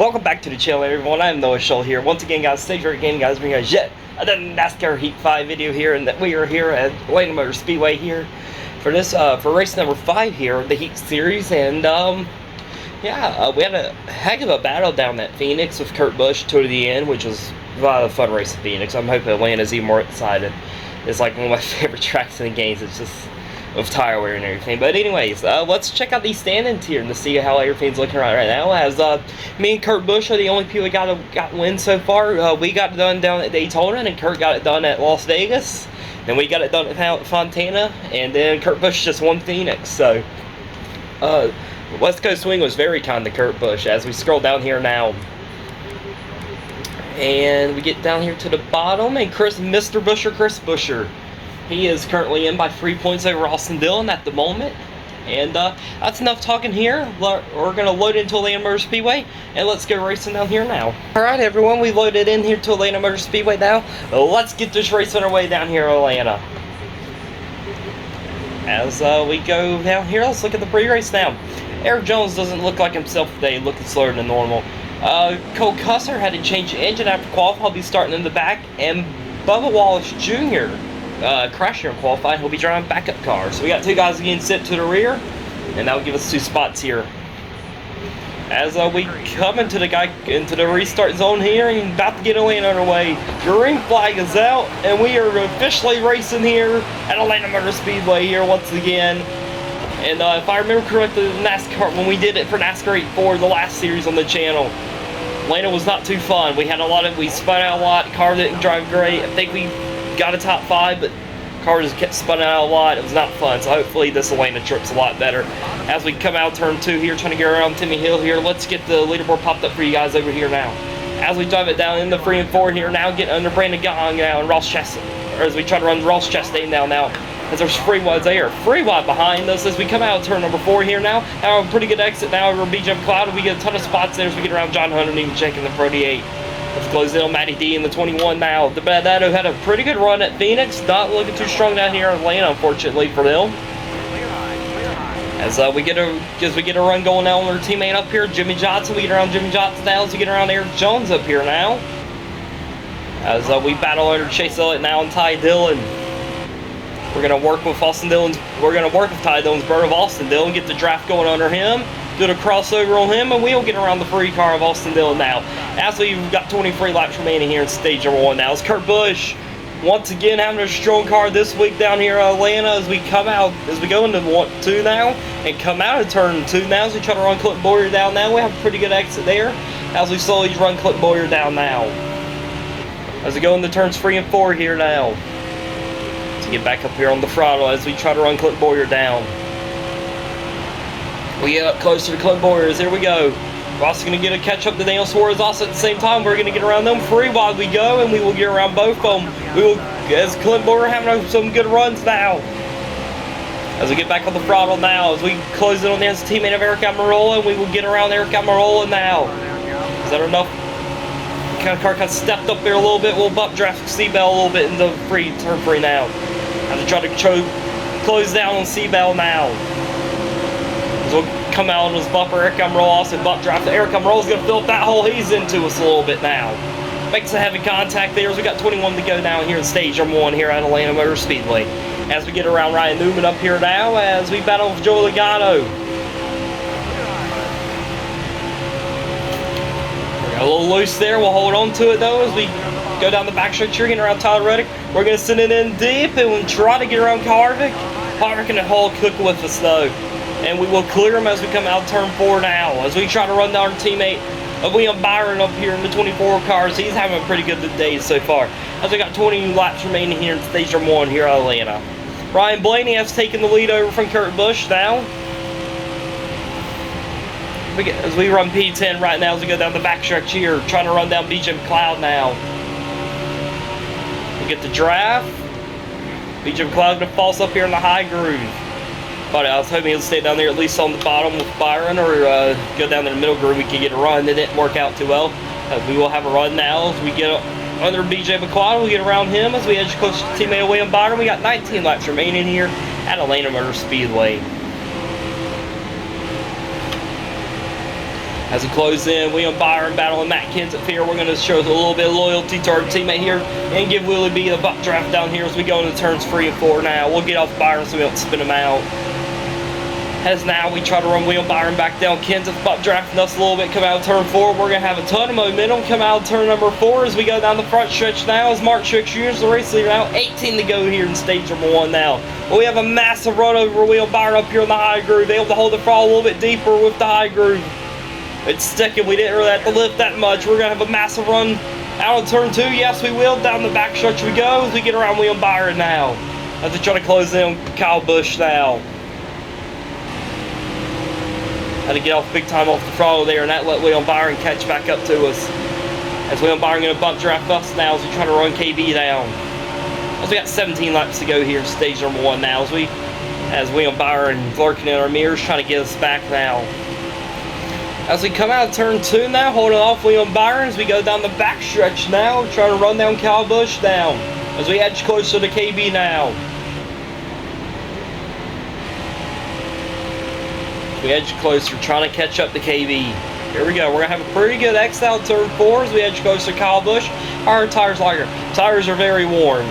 Welcome back to the channel, everyone. I'm Noah Shull here. Once again, guys, stay for again, guys, bring guys yet another NASCAR Heat 5 video here, and that we are here at Atlanta Motor Speedway here for this for race number 5 here, the Heat Series, and we had a heck of a battle down at Phoenix with Kurt Busch to the end, which was a lot of fun race at Phoenix. I'm hoping Atlanta's even more excited. It's like one of my favorite tracks in the games. It's just with tire wear and everything. But anyways, let's check out these standings here and to see how everything's looking right now. As me and Kurt Busch are the only people that got wins so far. We got it done down at Daytona, and Kurt got it done at Las Vegas. Then we got it done at Fontana, and then Kurt Busch just won Phoenix. So West Coast Swing was very kind to Kurt Busch. As we scroll down here now, and we get down here to the bottom, and Chris Buescher, he is currently in by 3 points over Austin Dillon at the moment. And that's enough talking here. We're going to load into Atlanta Motor Speedway, and let's go racing down here now. Alright, everyone, we loaded in here to Atlanta Motor Speedway now. Let's get this race underway down here in Atlanta. As we go down here, let's look at the pre-race now. Eric Jones doesn't look like himself today, looking slower than normal. Cole Cussler had to change the engine after qualifying. He'll be starting in the back, and Bubba Wallace Jr. Crashed here in qualifying. He'll be driving backup car. So we got two guys getting sent to the rear, and that'll give us two spots here. As we come into the restart zone here, and about to get Atlanta underway. Green flag is out, and we are officially racing here at Atlanta Motor Speedway here once again. And if I remember correctly, NASCAR, when we did it for NASCAR 8-4, the last series on the channel, Atlanta was not too fun. We spun out a lot. Car didn't drive great. I think we got a top 5, but car just kept spinning out a lot. It was not fun. So hopefully this Atlanta trip's a lot better. As we come out turn 2 here, trying to get around Timmy Hill here, let's get the leaderboard popped up for you guys over here now. As we drive it down in the 3 and 4 here now, getting under Brandon Gong now, and Ross Chastain, or as we try to run Ross Chastain down now. As there's free wide there, free wide behind us as we come out of turn number 4 here now. Now a pretty good exit now over BJ McLeod. We get a ton of spots there as we get around John Hunter and even checking the 38. Let's close in on Matty D in the 21 now. The Badado had a pretty good run at Phoenix. Not looking too strong down here in Atlanta, unfortunately for them. As we get a run going now on our teammate up here, Jimmy Johnson. We get around Jimmy Johnson now as we get around Eric Jones up here now. As we battle under Chase Elliott now and Ty Dillon. We're going to work with Austin Dillon's. We're going to work with Ty Dillon's bird of Austin Dillon, get the draft going under him, do the crossover on him, and we'll get around the free car of Austin Dillon now. As we've got 23 laps remaining here in stage number 1 now. It's Kurt Busch once again having a strong car this week down here in Atlanta as we go into 2 now and come out of turn 2 now as we try to run Clint Boyer down now. We have a pretty good exit there as we slowly run Clint Boyer down now. As we go into turns 3 and 4 here now. To get back up here on the throttle as we try to run Clint Boyer down. We get up closer to Clint Boyer. Here we go. We're also going to get a catch up to Daniel Suarez also at the same time. We're going to get around them free while we go, and we will get around both of them. As Clint Boyer having some good runs now. As we get back on the throttle now, as we close in on the teammate of Eric Almirola, and we will get around Eric Almirola now. Is that enough? Car kind of stepped up there a little bit. We'll bump draft Seabell a little bit in the turn 3 now. As we try to close down on Seabell now. As we'll come out on his bumper, Eric Almirola also bump draft. Eric Almirola's going to fill up that hole he's into us a little bit now. Makes a heavy contact there as we got 21 to go now here in stage number 1 here at Atlanta Motor Speedway. As we get around Ryan Newman up here now as we battle with Joe Logano. A little loose there. We'll hold on to it though as we go down the backstretch here, getting around Tyler Reddick. We're going to send it in deep and we'll try to get around Harvick. Harvick and the Hall cook with us though. And we will clear him as we come out turn 4 now. As we try to run down our teammate of William Byron up here in the 24 cars. He's having a pretty good day so far. As we got 20 laps remaining here in stage number 1 here at Atlanta. Ryan Blaney has taken the lead over from Kurt Busch now. As we run P10 right now as we go down the backstretch here, trying to run down BJ McLeod now. We get the draft. BJ McLeod going to falls up here in the high groove. But I was hoping he'll stay down there at least on the bottom with Byron or go down in the middle groove. We could get a run. It didn't work out too well. We will have a run now as we get under BJ McLeod. We get around him as we edge close to teammate William Byron. We got 19 laps remaining here at Atlanta Motor Speedway. As we close in, William Byron battling Matt Kenseth here. We're going to show a little bit of loyalty to our teammate here and give Willie B the buck draft down here as we go into turns 3 and 4 now. We'll get off Byron so we don't spin him out. As now we try to run William Byron back down. Kenseth buck drafting us a little bit, come out of turn 4. We're going to have a ton of momentum come out of turn number 4 as we go down the front stretch now. As Mark Trix Jr. is the race leader now. 18 to go here in stage number 1 now. Well, we have a massive run over William Byron up here in the high groove. Able to hold the throttle a little bit deeper with the high groove. It's sticking. We didn't really have to lift that much. We're going to have a massive run out of turn 2. Yes, we will. Down the back stretch we go as we get around William Byron now. As we try to close in on Kyle Busch now. Had to get off big time off the throttle there, and that let William Byron catch back up to us. As William Byron going to bump draft us now as we try to run KB down. As we got 17 laps to go here in stage number 1 now. As William Byron lurking in our mirrors trying to get us back now. As we come out of turn 2 now, holding off William Byron as we go down the back stretch now, trying to run down Kyle Busch down. As we edge closer to KB now. We edge closer, trying to catch up to KB. Here we go. We're going to have a pretty good exit out turn 4 as we edge closer to Kyle Busch. Our tires lighter. Tires are very worn.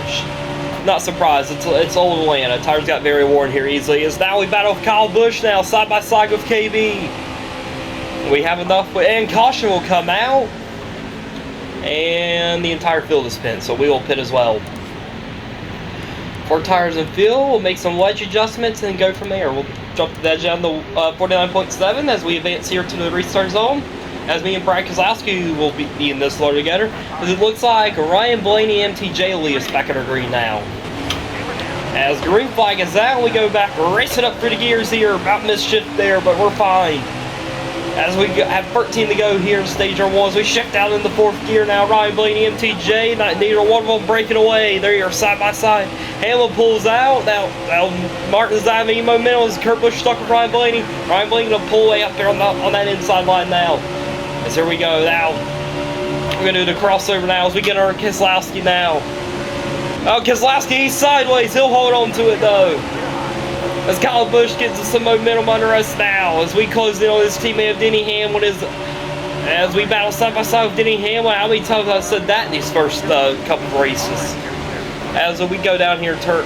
Not surprised. It's old Atlanta. Tires got very worn here easily. As now we battle with Kyle Busch now, side by side with KB. We have enough, and caution will come out, and the entire field is pit, so we will pit as well. 4 tires and fuel, we'll make some wedge adjustments and go from there. We'll jump the edge down to 49.7 as we advance here to the restart zone, as me and Brad Kozlowski will be in this load together, as it looks like Ryan Blaney MTJ will lead us back at our green now. As green flag is out, we go back, racing up through the gears here, about mischief there, but we're fine. As we have 13 to go here in stage 1, as we shift out in the 4th gear now. Ryan Blaney, MTJ, neither one of them breaking away. They are side by side. Hamlin pulls out. Now Martin's having any momentum as Kurt Busch stuck with Ryan Blaney. Ryan Blaney going to pull way up there on that inside line now. As here we go now. We're going to do the crossover now as we get our Keselowski now. Oh, Keselowski, he's sideways. He'll hold on to it though. As Kyle Busch gets some momentum under us now, as we close in on his teammate of Denny Hamlin, as we battle side by side with Denny Hamlin. How many times I've said that in these first couple of races? As we go down here in turn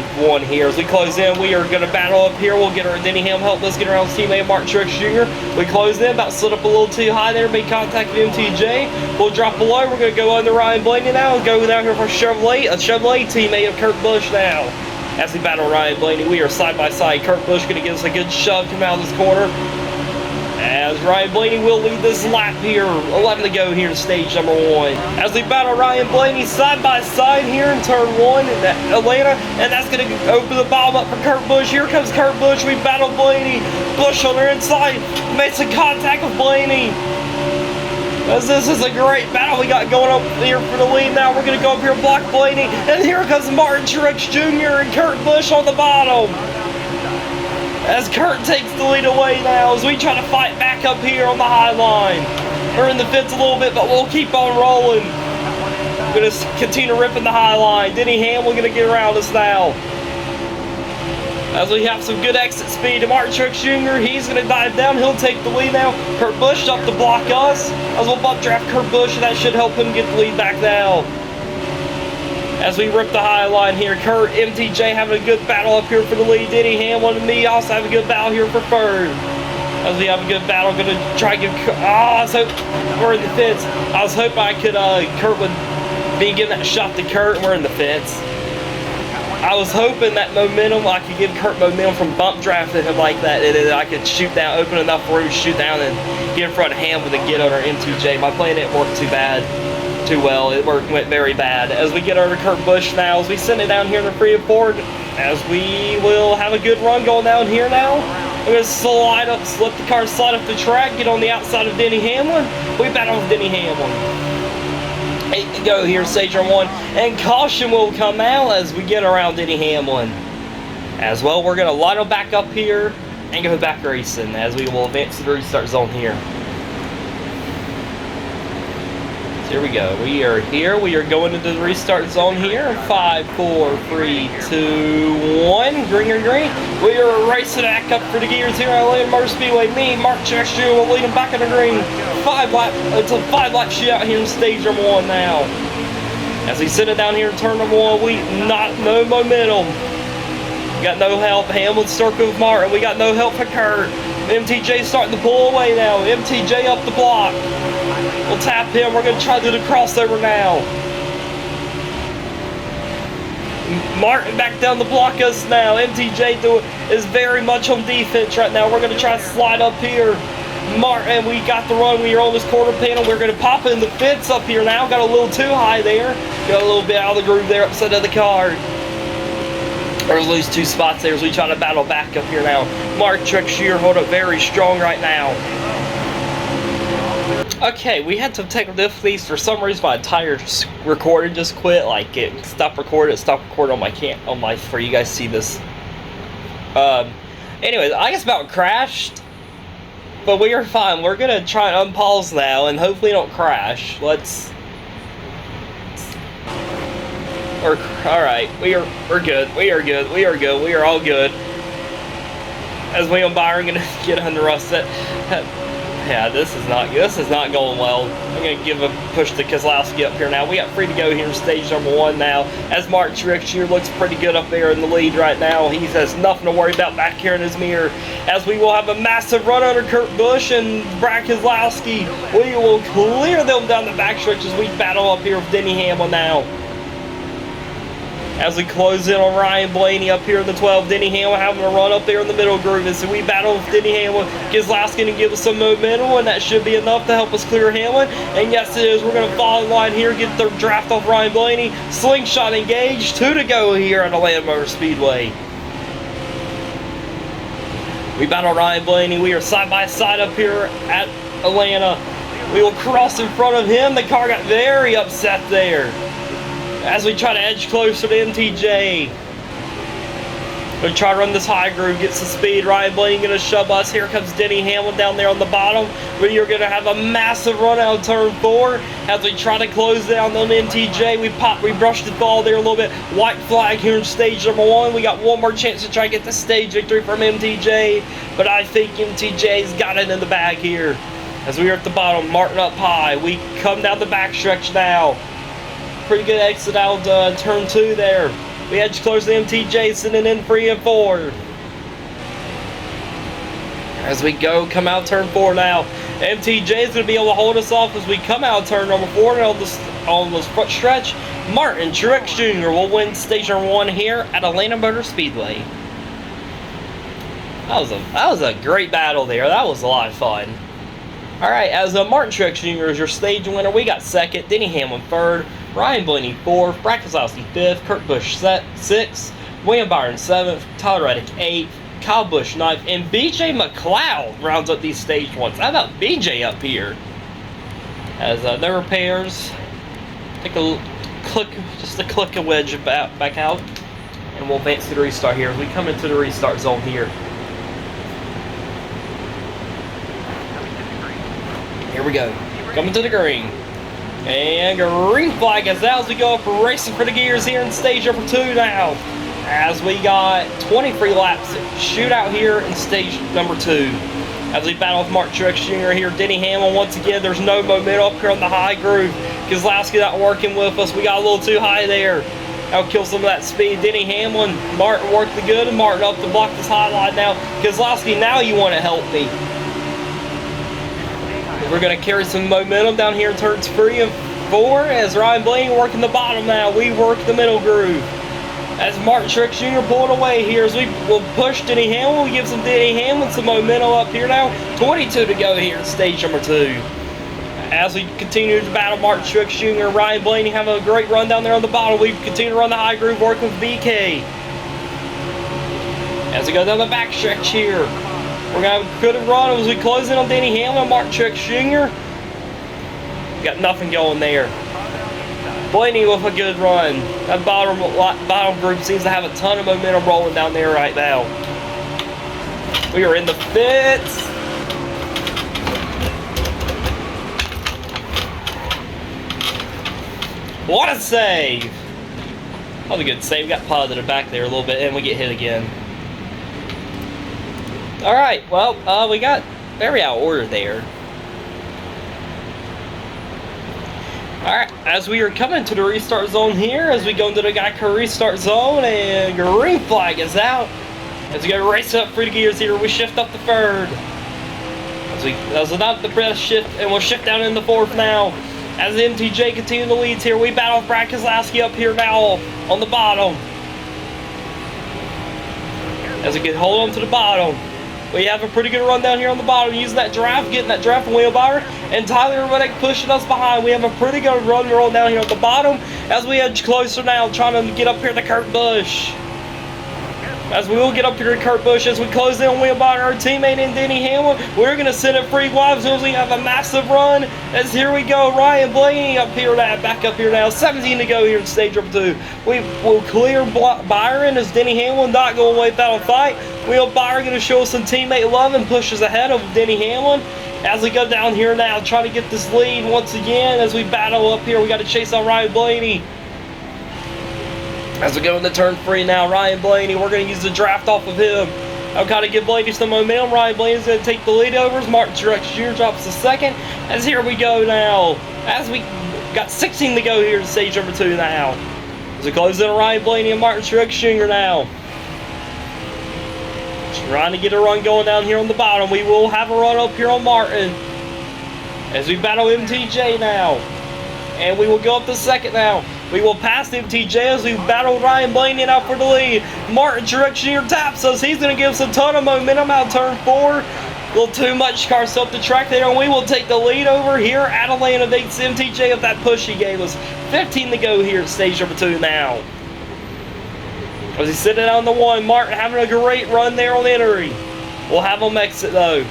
1 here, as we close in, we are going to battle up here. We'll get our Denny Hamlin help us get around his teammate Mark Truex Jr. We close in, about slid up a little too high there, made contact with MTJ. We'll drop below. We're going to go under Ryan Blaney now and go down here for a Chevrolet teammate of Kurt Busch now. As we battle Ryan Blaney, we are side by side. Kurt Busch going to give us a good shove, come out of this corner. As Ryan Blaney will lead this lap here. 11 to go here in stage number 1. As we battle Ryan Blaney side by side here in turn 1 in Atlanta. And that's going to open the bottom up for Kurt Busch. Here comes Kurt Busch. We battle Blaney. Busch on their inside. Makes some contact with Blaney. As this is a great battle we got going up here for the lead now. We're going to go up here and block Blaney. And here comes Martin Truex Jr. and Kurt Busch on the bottom. As Kurt takes the lead away now as we try to fight back up here on the high line. We're in the fence a little bit, but we'll keep on rolling. We're going to continue ripping the high line. Denny Hamlin going to get around us now. As we have some good exit speed to Martin Truex Jr., he's going to dive down. He'll take the lead now. Kurt Busch up to block us. As we'll bump draft Kurt Busch, and that should help him get the lead back now. As we rip the high line here, Kurt, MTJ having a good battle up here for the lead. Denny Hamlin and me also have a good battle here for third. As we have a good battle, going to try to give. I was hoping we're in the fence. I was hoping I could. Kurt would be giving that shot to Kurt, and we're in the fence. I was hoping that momentum, I could give Kurt momentum from bump drafting him like that, and then I could shoot down, open enough room, shoot down, and get in front of Hamlin and get under MTJ. My plan didn't work too well. It went very bad. As we get over to Kurt Busch now, as we send it down here in the 3 and 4, as we will have a good run going down here now. We're going to slip the car, slide up the track, get on the outside of Denny Hamlin. We battle with Denny Hamlin. 8 to go here in stage 1, and caution will come out as we get around Denny Hamlin. As well, we're going to line them back up here and go back racing as we will advance to the restart zone here. Here we go. We are here. We are going into the restart zone here. 5, 4, 3, 2, 1. Green or green. We are racing back up for the gears here at Atlanta Motor Speedway. Me, Mark Chester, will lead them back in the green. It's a 5-lap shootout here in stage number 1 now. As we sit it down here in turn number 1, no momentum. We got no help. Hamlin's circle with Martin. We got no help for Kurt. MTJ starting to pull away now. MTJ up the block. We'll tap him. We're going to try to do the crossover now. Martin back down to block us now. MTJ is very much on defense right now. We're going to try to slide up here. Martin, we got the run. We are on this quarter panel. We're going to pop in the fence up here now. Got a little too high there. Got a little bit out of the groove there, upside of the car. Or lose 2 spots there as we try to battle back up here now. Mark Trickshear hold up very strong right now. Okay, we had some technical difficulties. For some reason, my entire recording just quit. Like it stopped recording on my for you guys to see this. Anyways, I guess about crashed, but we are fine. We're gonna try and unpause now, and hopefully don't crash. Alright, we're good. We are good. We are good. We are all good. As we and Byron gonna get under us. Yeah, this is not going well. I'm gonna give a push to Kozlowski up here now. We got free to go here in stage number 1 now. As Mark Trickshear looks pretty good up there in the lead right now. He has nothing to worry about back here in his mirror. As we will have a massive run under Kurt Busch and Brad Kozlowski. We will clear them down the backstretch as we battle up here with Denny Hamlin now. As we close in on Ryan Blaney up here in the 12, Denny Hamlin having a run up there in the middle groove. And so we battle with Denny Hamlin. Kozlowski to give us some momentum, and that should be enough to help us clear Hamlin. And yes, it is. We're going to fall in line here, get the draft off Ryan Blaney. Slingshot engaged. 2 to go here at Atlanta Motor Speedway. We battle Ryan Blaney. We are side by side up here at Atlanta. We will cross in front of him. The car got very upset there. As we try to edge closer to MTJ. We try to run this high groove, get some speed. Ryan Blaney going to shove us. Here comes Denny Hamlin down there on the bottom. We are going to have a massive run out of turn 4. As we try to close down on MTJ, we brushed the ball there a little bit. White flag here in stage number 1. We got one more chance to try to get the stage victory from MTJ. But I think MTJ's got it in the bag here. As we are at the bottom, Martin up high. We come down the backstretch now. Pretty good exit out turn 2 there. We edge close to MTJ, sitting in 3 and 4. As we come out turn 4 now. MTJ is going to be able to hold us off as we come out turn number 4. And on this front stretch, Martin Truex Jr. will win stage number 1 here at Atlanta Motor Speedway. That was a great battle there. That was a lot of fun. Alright, as Martin Truex Jr. is your stage winner, we got 2nd, Denny Hamlin 3rd, Ryan Blaney 4th, Brad Kozlowski 5th, Kurt Busch 6th, William Byron 7th, Tyler Reddick 8th, Kyle Busch 9th, and BJ McLeod rounds up these stage ones. How about BJ up here? As no repairs, take a click, just a click a wedge back out, and we'll advance to the restart here. As we come into the restart zone here. Here we go. Coming to the green. And green flag is out as we go up racing for the gears here in stage number 2 now. As we got 23 laps shootout here in stage number 2. As we battle with Mark Truex Jr. here. Denny Hamlin once again. There's no momentum up here on the high groove. Kozlowski not working with us. We got a little too high there. That'll kill some of that speed. Denny Hamlin, Martin worked the good, and Martin up to block this high line now. Kozlowski, now you want to help me. We're going to carry some momentum down here in turns 3 and 4 as Ryan Blaney working the bottom now. We work the middle groove. As Martin Truex Jr. pulling away here as we will push Denny Hamlin. We'll give Denny Hamlin some momentum up here now. 22 to go here in stage number 2. As we continue to battle Martin Truex Jr. Ryan Blaney having a great run down there on the bottom. We continue to run the high groove working with BK. As we go down the backstretch here. We're going to have a good run as we close in on Denny Hamlin, Martin Truex Jr. Got nothing going there. Blaney with a good run. That bottom group seems to have a ton of momentum rolling down there right now. We are in the pits. What a save! That was a good save. We got piloted to the back there a little bit, and we get hit again. Alright, well, we got very out of order there. Alright, as we are coming to the restart zone here, as we go into the Geico restart zone, and green flag is out. As we go race up 3 gears here, we shift up the third. As without the press shift, and we'll shift down in the fourth now. As the MTJ continue the leads here, we battle Brad Keselowski up here now on the bottom. As we get hold on to the bottom. We have a pretty good run down here on the bottom, using that draft, getting that draft from Wheelbauer, and Tyler Reddick pushing us behind. We have a pretty good run roll down here at the bottom as we edge closer now, trying to get up here to Kurt Busch. As we will get up here to Kurt Busch as we close in on Wheelbauer, our teammate in Denny Hamlin. We're going to send it free wide as we have a massive run. As here we go, Ryan Blaney up here now, back up here now. 17 to go here in stage number 2. We will clear Byron as Denny Hamlin not going away without a fight. Wheelbauer going to show us some teammate love and push us ahead of Denny Hamlin. As we go down here now, trying to get this lead once again as we battle up here. We got to chase on Ryan Blaney. As we go into turn 3 now, Ryan Blaney, we're going to use the draft off of him. I'll kind of give Blaney some momentum. Ryan Blaney's going to take the lead over as Martin Truex Jr. drops the second. As here we go now, as we got 16 to go here in stage number 2 now. As we close in Ryan Blaney and Martin Truex Jr. now. Trying to get a run going down here on the bottom. We will have a run up here on Martin. As we battle MTJ now. And we will go up to second now. We will pass MTJ as we battle Ryan Blaney out for the lead. Martin Truex Jr. taps us. He's going to give us a ton of momentum out turn 4. A little too much car up the track there, and we will take the lead over here at Atlanta. Beats MTJ with that push he gave us. 15 to go here at stage number 2 now. As he's sitting on the 1, Martin having a great run there on entry. We'll have him exit though.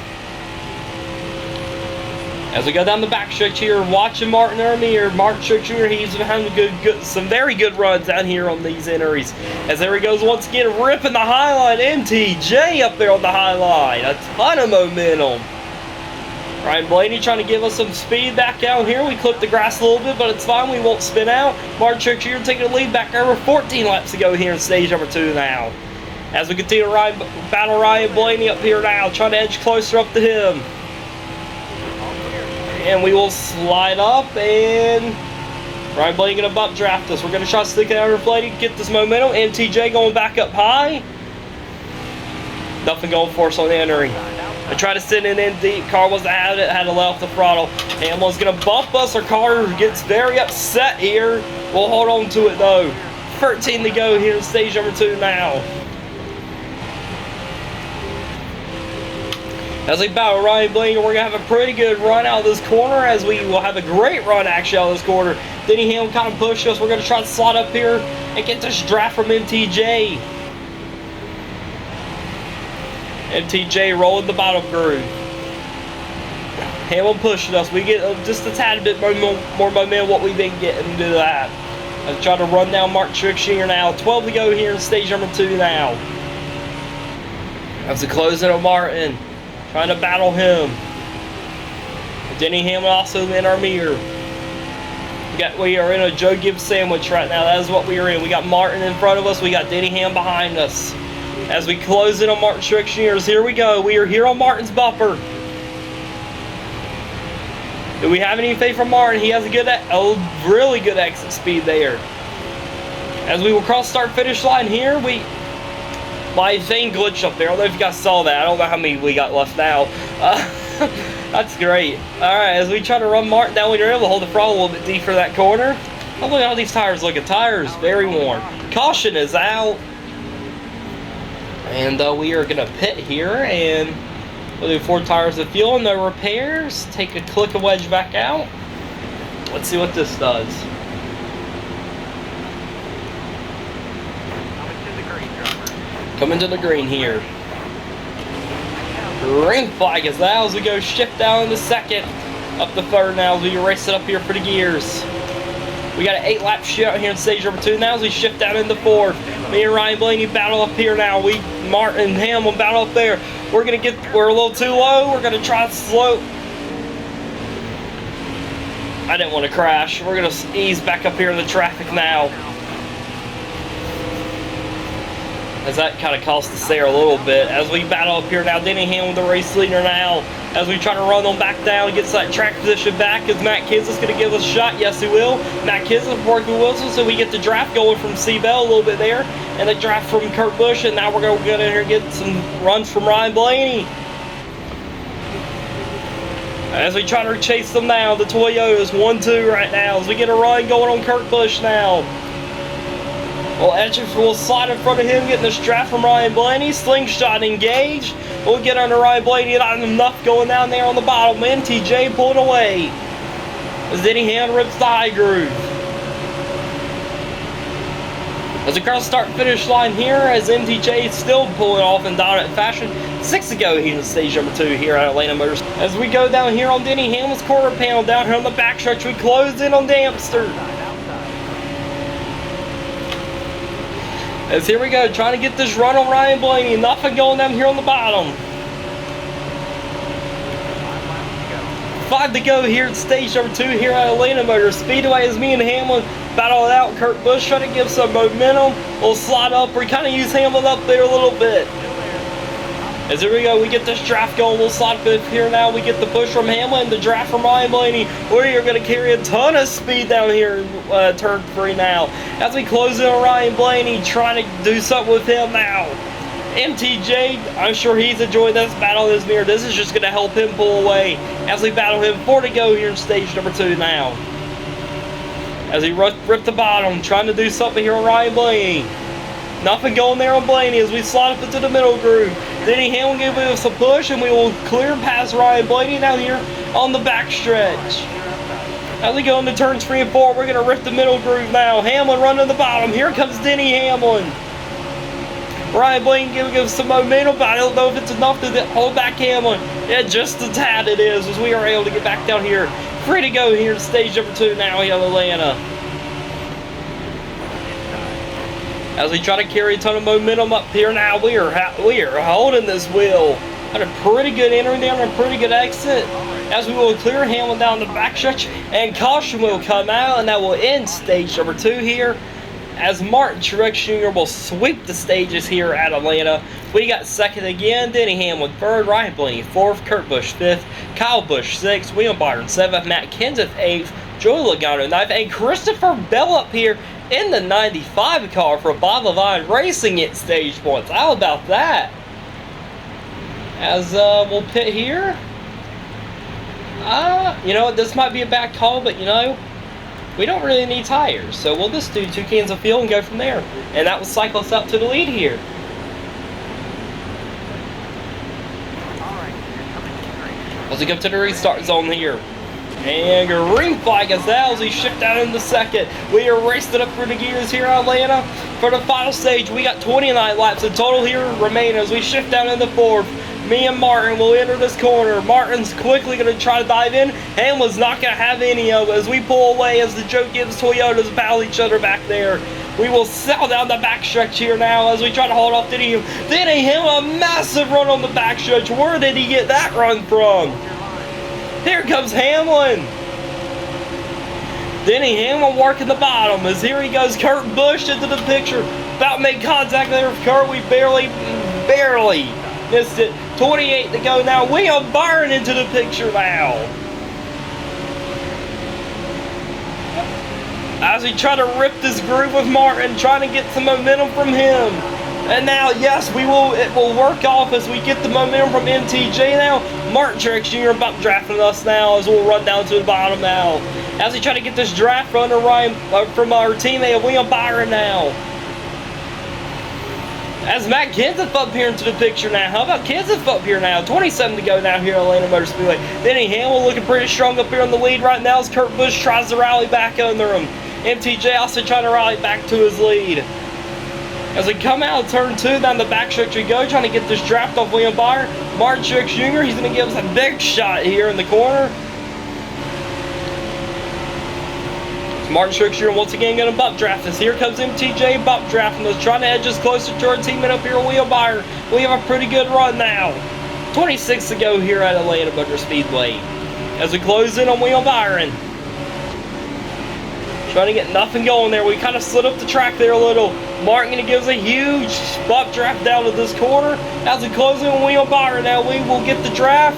As we go down the back stretch here, watching Martin Ermier, Martin Truex Jr., he's been having some very good runs down here on these entries. As there he goes once again, ripping the high line. MTJ up there on the high line. A ton of momentum. Ryan Blaney trying to give us some speed back out here. We clipped the grass a little bit, but it's fine. We won't spin out. Martin Truex Jr. taking the lead back over 14 laps to go here in stage number 2 now. As we continue to battle Ryan Blaney up here now, trying to edge closer up to him. And we will slide up, and Ryan Blaney going to bump draft us. We're going to try to stick it over Blaney, get this momentum. MTJ going back up high. Nothing going for us on the entry. I tried to send it in deep. Car wasn't at it, had to let off the throttle. Hamlin's going to bump us. Our car gets very upset here. We'll hold on to it though. 13 to go here in stage number 2 now. As we battle Ryan Blaney, we're going to have a pretty good run out of this corner, as we will have a great run actually out of this corner. Denny Hamlin kind of pushed us. We're going to try to slide up here and get this draft from MTJ. MTJ rolling the bottom groove. Hamlin pushing us. We get just a tad bit more momentum what we've been getting to that. I'm trying to run down Martin Truex Jr. now. 12 to go here in stage number 2 now. As we close in on Martin. Trying to battle him. Denny Hamlin also in our mirror. We are in a Joe Gibbs sandwich right now. That is what we are in. We got Martin in front of us. We got Denny Hamlin behind us. As we close in on Martin Truex Jr. Here we go. We are here on Martin's bumper. Do we have any faith from Martin? He has a really good exit speed there. As we will cross start finish line here, my thing glitched up there. I don't know if you guys saw that. I don't know how many we got left now. That's great. Alright, as we try to run Martin down, we were able to hold the throttle a little bit deeper that corner. Oh, look at how these tires look. The tires very worn. Caution is out. And we are going to pit here, and we'll do 4 tires of fuel, no repairs. Take a click and wedge back out. Let's see what this does. Coming to the green here. Green flag is out as we go shift down into second. Up the third now as we race it up here for the gears. We got an 8-lap shootout here in stage number 2 now as we shift down into 4th. Me and Ryan Blaney battle up here now. Martin and Hamlin battle up there. We're a little too low. We're gonna try to slow. I didn't want to crash. We're going to ease back up here in the traffic now. As that kind of cost us there a little bit. As we battle up here now, Denny Hamlin, the race leader now. As we try to run them back down, gets that track position back. Is Matt Kenseth's going to give us a shot? Yes, he will. Matt Kenseth working with Wilson, so we get the draft going from C-Bell a little bit there. And the draft from Kurt Busch, and now we're going to get in here and get some runs from Ryan Blaney. As we try to chase them now, the Toyotas 1-2 right now. As we get a run going on Kurt Busch now. Well, Etchings will slide in front of him, getting this draft from Ryan Blaney. Slingshot engaged. We'll get under Ryan Blaney. Not enough going down there on the bottom. MTJ pulling away. As Denny Hamlin rips the high groove. As we cross start finish line here, as MTJ still pulling off in dominant fashion. 6 to go here in stage number 2 here at Atlanta Motors. As we go down here on Denny Hamlin's quarter panel, down here on the backstretch, we close in on Dempster. As here we go, trying to get this run on Ryan Blaney. Nothing going down here on the bottom. 5 to go here at stage number 2 here at Atlanta Motors Speedway. As me and Hamlin battle it out. Kurt Busch trying to give some momentum. We'll slide up. We kind of use Hamlin up there a little bit. As here we go, we get this draft going. We'll slide up here now. We get the push from Hamlin, the draft from Ryan Blaney. We are going to carry a ton of speed down here in turn 3 now. As we close in on Ryan Blaney, trying to do something with him now. MTJ, I'm sure he's enjoying this battle in his mirror. This is just going to help him pull away. As we battle him, 4 to go here in stage number 2 now. As he ripped the bottom, trying to do something here on Ryan Blaney. Nothing going there on Blaney as we slide up into the middle groove. Denny Hamlin gave us a push, and we will clear past Ryan Blaney down here on the back stretch. As we go into turns 3 and 4, we're going to rip the middle groove now. Hamlin running the bottom. Here comes Denny Hamlin. Ryan Blaney giving us some momentum, but I don't know if it's enough to hold back Hamlin. Yeah, just a tad it is, as we are able to get back down here. Free to go here in stage number 2 now here in Atlanta. As we try to carry a ton of momentum up here now, we are holding this wheel. Had a pretty good entry down and a pretty good exit. As we will clear Hamlin down the backstretch, and caution will come out, and that will end stage number 2 here. As Martin Truex Jr. will sweep the stages here at Atlanta. We got 2nd again, Denny Hamlin 3rd, Ryan Blaney 4th, Kurt Busch 5th, Kyle Busch 6th, William Byron 7th, Matt Kenseth 8th, Joey Logano 9th, and Christopher Bell up here in the 95 car for Bob Levine Racing at stage points. How about that? As we'll pit here. You know, this might be a bad call, but you know, we don't really need tires. So we'll just do 2 cans of fuel and go from there. And that will cycle us up to the lead here. As we come to the restart zone here. And green flag is out as we shift down into 2nd. We are racing up through the gears here in Atlanta. For the final stage, we got 29 laps in total here remaining as we shift down into 4th. Me and Martin will enter this corner. Martin's quickly going to try to dive in. Hamlin's not going to have any of it as we pull away as the Joe Gibbs Toyotas battle each other back there. We will settle down the backstretch here now as we try to hold off Denny Hamlin. Denny Hamlin, a massive run on the backstretch. Where did he get that run from? Here comes Hamlin. Denny Hamlin working the bottom as here he goes. Kurt Busch into the picture. About to make contact there with Kurt. We barely missed it. 28 to go now. William Byron into the picture now. As we try to rip this groove with Martin, trying to get some momentum from him. And now, yes, it will work off as we get the momentum from MTJ now. Martin Truex Jr. about drafting us now as we'll run down to the bottom now. As we try to get this draft from our teammate William Byron now. As Matt Kenseth up here into the picture now. How about Kenseth up here now? 27 to go now here at Atlanta Motor Speedway. Denny Hamlin looking pretty strong up here in the lead right now as Kurt Busch tries to rally back under him. MTJ also trying to rally back to his lead. As we come out of turn 2, down the backstretch we go, trying to get this draft off William Byron. Martin Truex Jr., he's going to give us a big shot here in the corner. Martin Truex Jr. once again going to bump draft us. Here comes MTJ bump drafting us, trying to edge us closer to our teammate up here, William Byron. We have a pretty good run now. 26 to go here at Atlanta Motor Speedway. As we close in on William Byron. Trying to get nothing going there. We kind of slid up the track there a little. Martin going to give us a huge bump draft down to this corner. As we close in wheel Byron now, we will get the draft.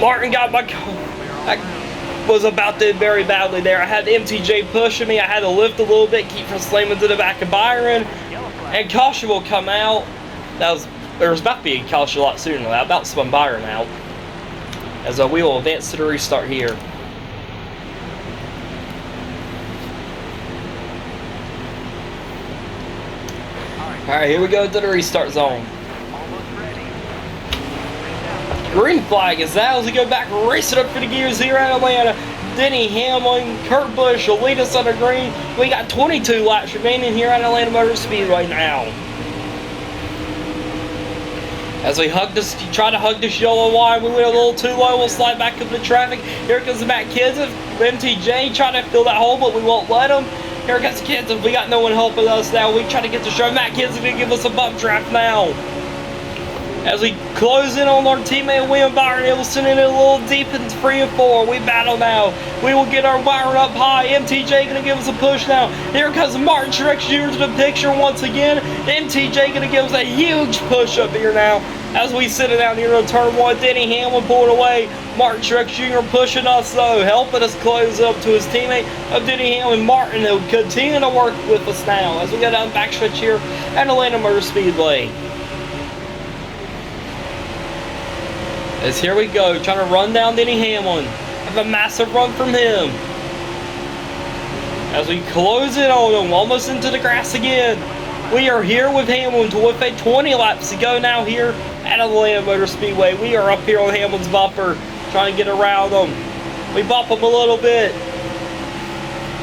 Martin got my... I was about to very badly there. I had MTJ pushing me. I had to lift a little bit, keep from slamming to the back of Byron. And caution will come out. There was about to be a caution a lot sooner than that. About to spun Byron out. As we will advance to the restart here. Alright, here we go to the restart zone. Green flag is out as we go back racing up for the gears here at Atlanta. Denny Hamlin, Kurt Busch will lead us under green. We got 22 laps remaining here at Atlanta Motor Speedway now. As we try to hug this yellow line, we went a little too low. We'll slide back up the traffic. Here comes the Matt Kenseth, MTJ trying to fill that hole, but we won't let him. Here comes Kenseth. We got no one helping us now. We try to get the show. Matt Kenseth to give us a bump draft now. As we close in on our teammate William Byron, it was sending it a little deep in 3 and 4. We battle now. We will get our Byron up high. MTJ going to give us a push now. Here comes Martin Truex Jr. to the picture once again. MTJ going to give us a huge push up here now. As we sit down here in turn 1, Denny Hamlin pulling away. Martin Truex Jr. pushing us though, helping us close up to his teammate of Denny Hamlin. Martin will continue to work with us now as we go down the backstretch here at Atlanta Motor Speedway. As here we go, trying to run down Denny Hamlin. Have a massive run from him. As we close it on him, almost into the grass again. We are here with Hamlin with a 20 laps to go now here at Atlanta Motor Speedway. We are up here on Hamlin's bumper, trying to get around him. We bump him a little bit.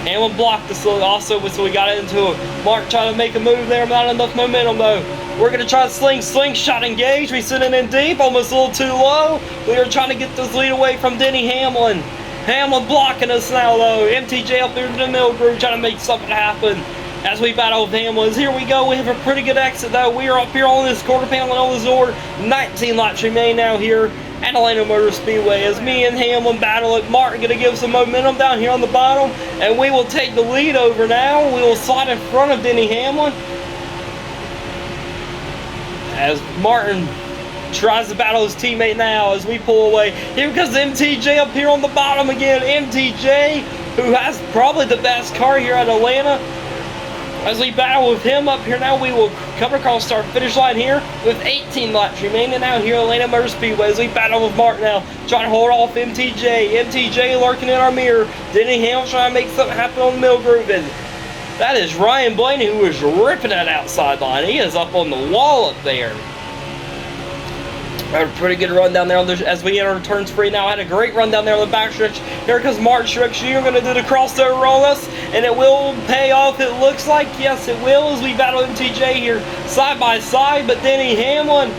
Hamlin blocked us also, so we got into it. Mark trying to make a move there, not enough momentum though. We're going to try to slingshot engage. We send it in deep, almost a little too low. We are trying to get this lead away from Denny Hamlin. Hamlin blocking us now though. MTJ up there in the middle group trying to make something happen. As we battle with Hamlin, here we go. We have a pretty good exit though. We are up here on this quarter panel on this order. 19 laps remain now here at Atlanta Motor Speedway. As me and Hamlin battle it, Martin going to give some momentum down here on the bottom, and we will take the lead over now. We will slide in front of Denny Hamlin. As Martin tries to battle his teammate now as we pull away. Here comes MTJ up here on the bottom again. MTJ, who has probably the best car here at Atlanta. As we battle with him up here now, we will come across our finish line here with 18 laps remaining out here at Atlanta Motor Speedway. As we battle with Martin now, trying to hold off MTJ. MTJ lurking in our mirror. Denny Hamlin trying to make something happen on the middle groove. And that is Ryan Blaney, who is ripping that outside line. He is up on the wall up there. Had a pretty good run down there as we enter turn 3 now. Had a great run down there on the backstretch. Here comes Martin Truex Jr. going to do the crossover on us, and it will pay off, it looks like. Yes, it will, as we battle MTJ here side by side. But Denny Hamlin,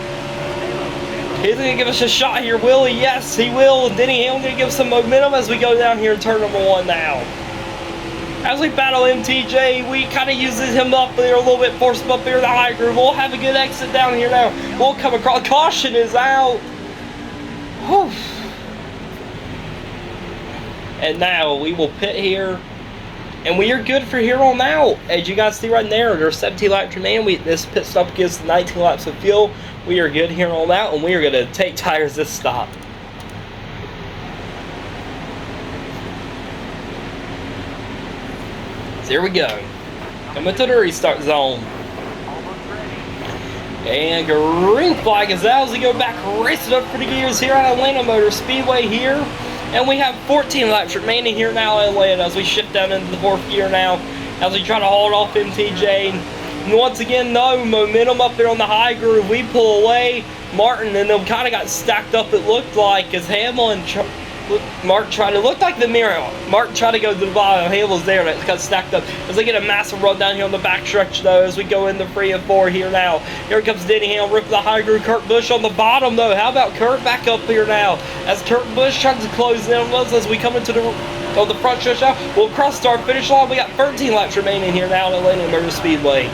he's going to give us a shot here, will he? Yes, he will. Denny Hamlin going to give us some momentum as we go down here in turn number 1 now. As we battle MTJ, we kind of uses him up there a little bit, force him up here in the high groove. We'll have a good exit down here now. We'll come across. Caution is out. Whew. And now we will pit here. And we are good for here on out. As you guys see right there, there's 17 laps remaining. This pit stop gives 19 laps of fuel. We are good here on out, and we are going to take tires this stop. Here we go. Coming to the restart zone. And green flag is out as we go back racing up for the gears here at Atlanta Motor Speedway here. And we have 14 laps remaining here now at Atlanta as we shift down into the 4th gear now. As we try to hold off MTJ. And once again, no momentum up there on the high groove. We pull away. Martin and them kind of got stacked up, it looked like, as Hamlin... Mark tried to look like the mirror. Mark tried to go to the bottom. Hamlin's there. That got stacked up. As they get a massive run down here on the backstretch, though, as we go into 3 and 4 here now. Here comes Denny Hamlin, ripping the high groove. Kurt Busch on the bottom, though. How about Kurt back up here now? As Kurt Busch tries to close in on us as we come into the front stretch now. We'll cross our finish line. We got 13 laps remaining here now at Atlanta Motor Speedway.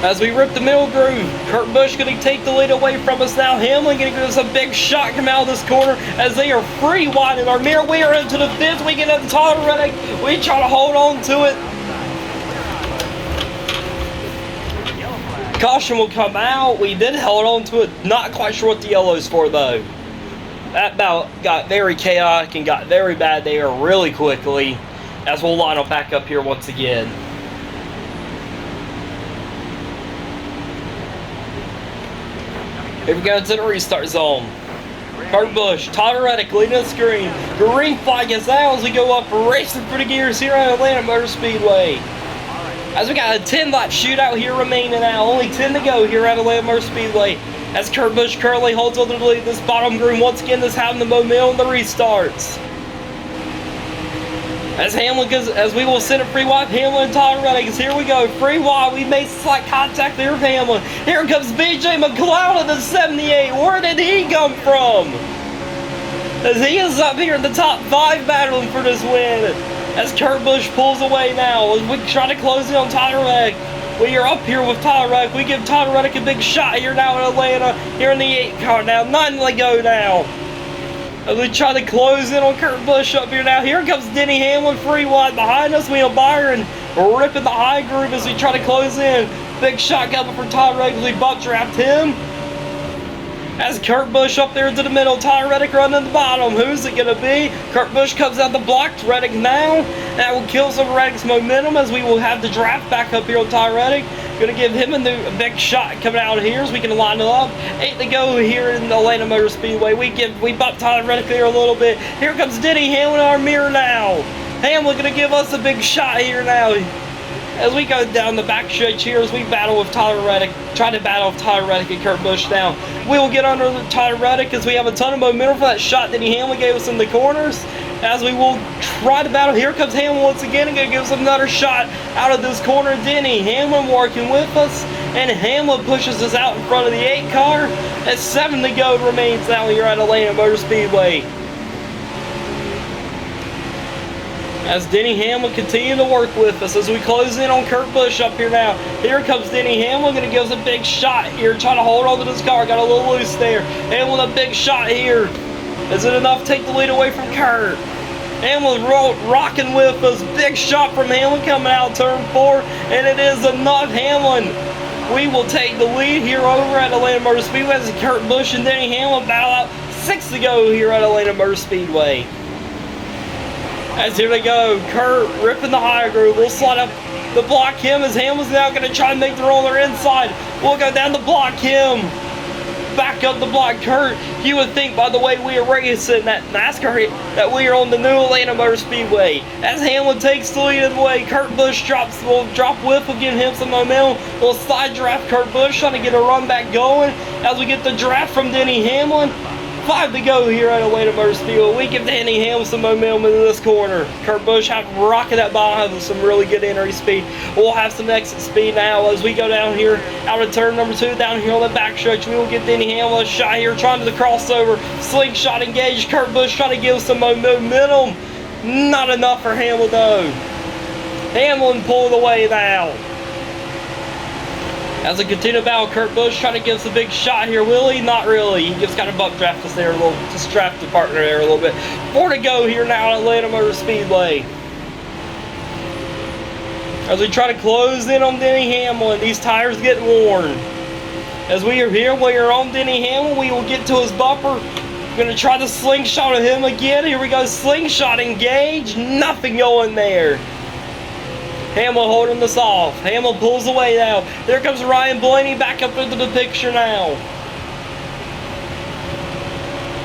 As we rip the middle groove, Kurt Busch going to take the lead away from us now. Hamlin going to give us a big shot come out of this corner as they are free wide in our mirror. We are into the fifth. We get into Tyler Reddick. We try to hold on to it. Caution will come out. We did hold on to it. Not quite sure what the yellow's for though. That bout got very chaotic and got very bad there really quickly as we'll line up back up here once again. Here we go to the restart zone. Kurt Busch, Tyler Reddick leading the screen. Green flag is out as we go up racing for the gears here at Atlanta Motor Speedway. As we got a 10-lap shootout here remaining now. Only 10 to go here at Atlanta Motor Speedway. As Kurt Busch currently holds on to the lead. This bottom groove once again is having the momentum in the restarts. As Hamlin goes, as we will send it free wide, Hamlin and Tyler Reddick. Here we go, free wide. We made slight contact there with Hamlin. Here comes BJ McLeod in the 78. Where did he come from? As he is up here in the top 5 battling for this win. As Kurt Busch pulls away now, as we try to close in on Tyler Reddick. We are up here with Tyler Reddick. We give Tyler Reddick a big shot here now in Atlanta. Here in the 8 car now. 9 to go now. As we try to close in on Kurt Busch up here now. Here comes Denny Hamlin free wide behind us. We have Byron ripping the high groove as we try to close in. Big shot coming for Tyler Reddick as we butt draft him. As Kurt Busch up there into the middle, Tyler Reddick running to the bottom. Who's it going to be? Kurt Busch comes out the block to Reddick now. That will kill some of Reddick's momentum as we will have the draft back up here on Tyler Reddick. Going to give him a big shot coming out here as we can line it up. 8 to go here in the Atlanta Motor Speedway. We bump Tyler Reddick there a little bit. Here comes Denny Hamlin in our mirror now. Hamlin going to give us a big shot here now. As we go down the back stretch here, as we battle with Tyler Reddick, try to battle with Tyler Reddick and Kurt Busch down. We will get under Tyler Reddick as we have a ton of momentum for that shot that Hamlin gave us in the corners. As we will try to battle, here comes Hamlin once again and going to give us another shot out of this corner. Denny Hamlin working with us, and Hamlin pushes us out in front of the 8 car. At 7 to go remains now here at Atlanta Motor Speedway. As Denny Hamlin continuing to work with us as we close in on Kurt Busch up here now. Here comes Denny Hamlin, going to give us a big shot here, trying to hold on to this car. Got a little loose there. Hamlin a big shot here. Is it enough to take the lead away from Kurt? Hamlin rocking with us. Big shot from Hamlin coming out turn 4, and it is enough. Hamlin, we will take the lead here over at Atlanta Motor Speedway as Kurt Busch and Denny Hamlin battle out. 6 to go here at Atlanta Motor Speedway. As here they go, Kurt ripping the high groove. We'll slide up the block him as Hamlin's now going to try and make the roll on their inside. We'll go down the block him. Back up the block Kurt. You would think by the way we are racing that Nascar that we are on the new Atlanta Motor Speedway. As Hamlin takes the lead of the way, Kurt Busch will drop whip, will give him some momentum. We'll side draft Kurt Busch, trying to get a run back going. As we get the draft from Denny Hamlin. 5 to go here at Atlanta Motor Speedway. We give Denny Hamlin some momentum in this corner. Kurt Busch have rocking that behind with some really good entry speed. We'll have some exit speed now as we go down here out of turn number 2 down here on the backstretch. We will get Denny Hamlin a shot here trying to the crossover. Slingshot engaged. Kurt Busch trying to give some momentum. Not enough for Hamlin though. Hamlin pulled away now. As we continue to battle, Kurt Busch trying to give us a big shot here. Will he? Not really. He just kind of buck draft us there a little, just draft the partner there a little bit. 4 to go here now at Atlanta Motor Speedway. As we try to close in on Denny Hamlin, these tires getting worn. As we are here, we are on Denny Hamlin. We will get to his bumper. We're going to try the slingshot of him again. Here we go. Slingshot engaged. Nothing going there. Hamlin holding this off. Hamlin pulls away now. There comes Ryan Blaney back up into the picture now.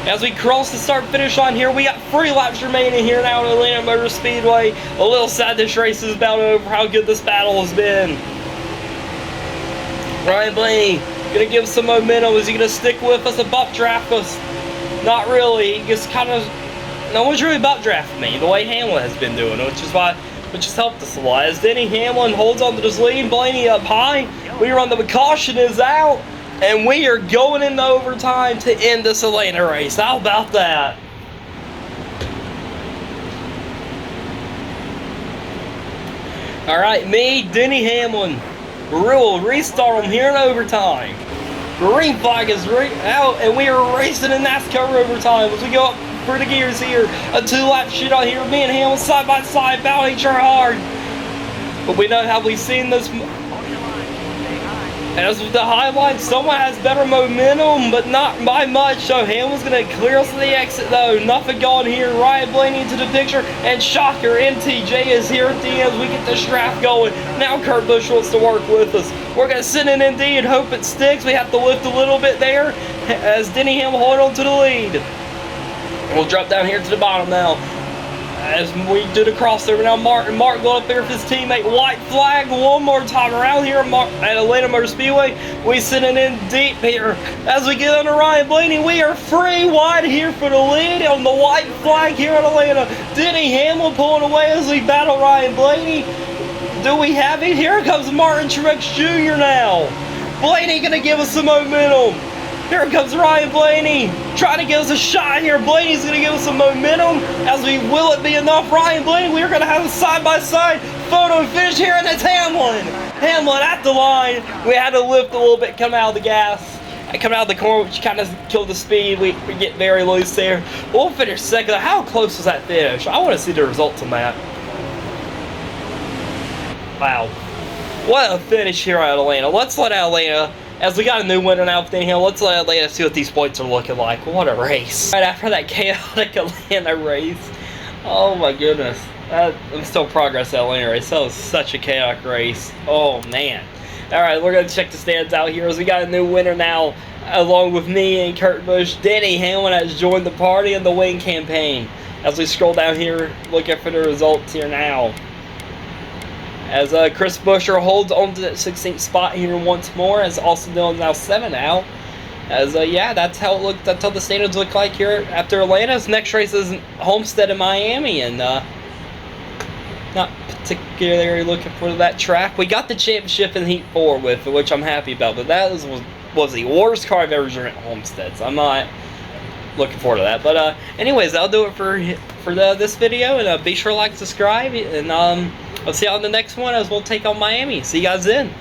As we cross the start-finish line here, we got 3 laps remaining here now at Atlanta Motor Speedway. A little sad this race is about over how good this battle has been. Ryan Blaney going to give some momentum. Is he going to stick with us and butt draft us? Not really. He just kind of... No one's really butt drafting me the way Hamlin has been doing, which has helped us a lot. As Denny Hamlin holds on to this lead, Blaney up high. We run the caution is out, and we are going into overtime to end this Atlanta race. How about that? All right, me, Denny Hamlin, We'll restart them here in overtime. Green flag is out, and we are racing in NASCAR overtime as we go up for the gears here. A 2-lap shootout here. Me and Hamilton side by side, battling each other hard. But we know how we've seen this. As with the highlights, someone has better momentum, but not by much. So Hamlin's going to clear us to the exit, though. Nothing going here. Ryan Blaney into the picture, and shocker, MTJ is here at the end as we get the strap going. Now Kurt Busch wants to work with us. We're going to sit in ND and hope it sticks. We have to lift a little bit there as Denny Hamlin hold on to the lead. We'll drop down here to the bottom now. As we do the crossover now, Mark going up there with his teammate. White flag one more time around here at Atlanta Motor Speedway. We sitting in deep here as we get under Ryan Blaney. We are free wide here for the lead on the white flag here in Atlanta. Denny Hamlin pulling away as we battle Ryan Blaney. Do we have it? Here comes Martin Truex Jr. now. Blaney gonna give us some momentum. Here comes Ryan Blaney, trying to give us a shot here. Blaney's going to give us some momentum as will it be enough? Ryan Blaney, we're going to have a side-by-side photo finish here, and it's Hamlin. Hamlin at the line. We had to lift a little bit, come out of the gas. Coming out of the corner, which kind of killed the speed. We get very loose there. We'll finish second. How close was that finish? I want to see the results on that. Wow. What a finish here at Atlanta. Let's let Atlanta... As we got a new winner now with Denny Hamlin, let's let Atlanta see what these points are looking like. What a race. Right after that chaotic Atlanta race. Oh my goodness. I'm still progress at Atlanta race. That was such a chaotic race. Oh man. Alright, we're going to check the stands out here as we got a new winner now. Along with me and Kurt Busch, Denny Hamlin has joined the party in the win campaign. As we scroll down here, looking for the results here now. As Chris Buescher holds on to that 16th spot here once more, as Austin Dillon's now 7 out. As yeah, that's how it looked. That's how the standings look like here after Atlanta's next race is Homestead in Miami, and not particularly looking for that track. We got the championship in Heat 4 with it, which I'm happy about, but that was the worst car I've ever driven at Homestead, so I'm not looking forward to that. But anyways, that'll do it for this video, and be sure to like, subscribe, and I'll see you on the next one as we'll take on Miami. See you guys then.